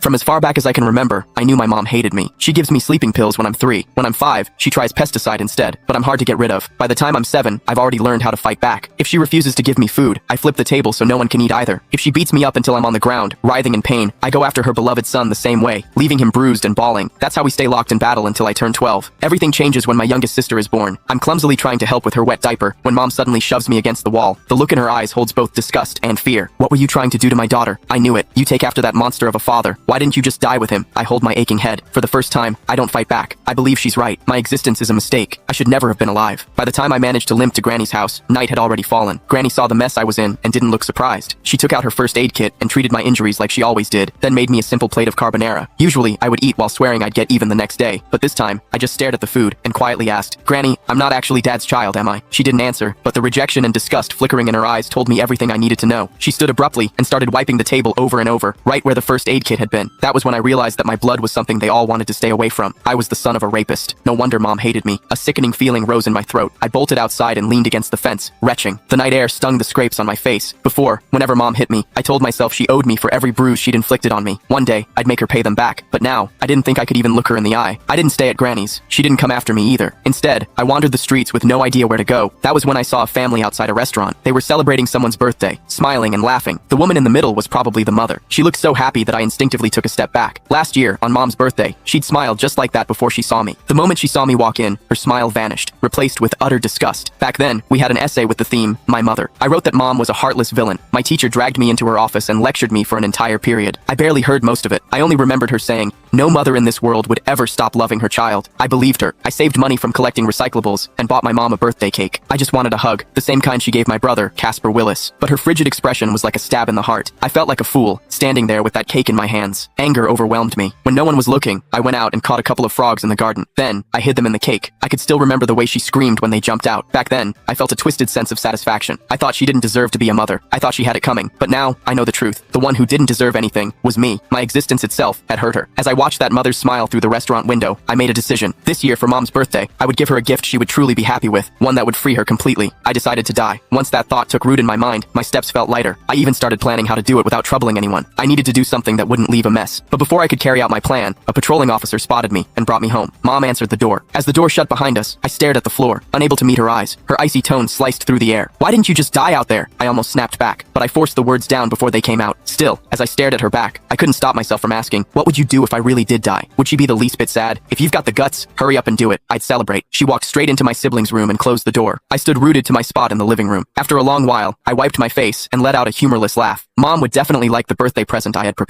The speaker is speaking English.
From as far back as I can remember, I knew my mom hated me. She gives me sleeping pills when I'm 3. When I'm 5, she tries pesticide instead, but I'm hard to get rid of. By the time I'm 7, I've already learned how to fight back. If she refuses to give me food, I flip the table so no one can eat either. If she beats me up until I'm on the ground, writhing in pain, I go after her beloved son the same way, leaving him bruised and bawling. That's how we stay locked in battle until I turn 12. Everything changes when my youngest sister is born. I'm clumsily trying to help with her wet diaper when mom suddenly shoves me against the wall. The look in her eyes holds both disgust and fear. What were you trying to do to my daughter? I knew it. You take after that monster of a father. Why didn't you just die with him? I hold my aching head. For the first time, I don't fight back. I believe she's right. My existence is a mistake. I should never have been alive. By the time I managed to limp to Granny's house, night had already fallen. Granny saw the mess I was in and didn't look surprised. She took out her first aid kit and treated my injuries like she always did, then made me a simple plate of carbonara. Usually, I would eat while swearing I'd get even the next day, but this time, I just stared at the food and quietly asked, "Granny, I'm not actually Dad's child, am I?" She didn't answer, but the rejection and disgust flickering in her eyes told me everything I needed to know. She stood abruptly and started wiping the table over and over, right where the first aid kit had been. That was when I realized that my blood was something they all wanted to stay away from. I was the son of a rapist. No wonder Mom hated me. A sickening feeling rose in my throat. I bolted outside and leaned against the fence, retching. The night air stung the scrapes on my face. Before, whenever Mom hit me, I told myself she owed me for every bruise she'd inflicted on me. One day, I'd make her pay them back. But now, I didn't think I could even look her in the eye. I didn't stay at Granny's. She didn't come after me either. Instead, I wandered the streets with no idea where to go. That was when I saw a family outside a restaurant. They were celebrating someone's birthday, smiling and laughing. The woman in the middle was probably the mother. She looked so happy that I instinctively took a step back. Last year, on Mom's birthday, she'd smiled just like that before she saw me. The moment she saw me walk in, her smile vanished, replaced with utter disgust. Back then, we had an essay with the theme, My Mother. I wrote that Mom was a heartless villain. My teacher dragged me into her office and lectured me for an entire period. I barely heard most of it. I only remembered her saying, "No mother in this world would ever stop loving her child." I believed her. I saved money from collecting recyclables and bought my mom a birthday cake. I just wanted a hug, the same kind she gave my brother, Casper Willis. But her frigid expression was like a stab in the heart. I felt like a fool, standing there with that cake in my hands. Anger overwhelmed me. When no one was looking, I went out and caught a couple of frogs in the garden. Then, I hid them in the cake. I could still remember the way she screamed when they jumped out. Back then, I felt a twisted sense of satisfaction. I thought she didn't deserve to be a mother. I thought she had it coming. But now, I know the truth. The one who didn't deserve anything was me. My existence itself had hurt her. As I watched that mother's smile through the restaurant window, I made a decision. This year, for Mom's birthday, I would give her a gift she would truly be happy with, one that would free her completely. I decided to die. Once that thought took root in my mind, my steps felt lighter. I even started planning how to do it without troubling anyone. I needed to do something that wouldn't leave a mess. But before I could carry out my plan, a patrolling officer spotted me and brought me home. Mom answered the door. As the door shut behind us, I stared at the floor, unable to meet her eyes. Her icy tone sliced through the air. "Why didn't you just die out there?" I almost snapped back, but I forced the words down before they came out. Still, as I stared at her back, I couldn't stop myself from asking, what would you do if I really did die? Would she be the least bit sad? "If you've got the guts, hurry up and do it. I'd celebrate." She walked straight into my sibling's room and closed the door. I stood rooted to my spot in the living room. After a long while, I wiped my face and let out a humorless laugh. Mom would definitely like the birthday present I had prepared.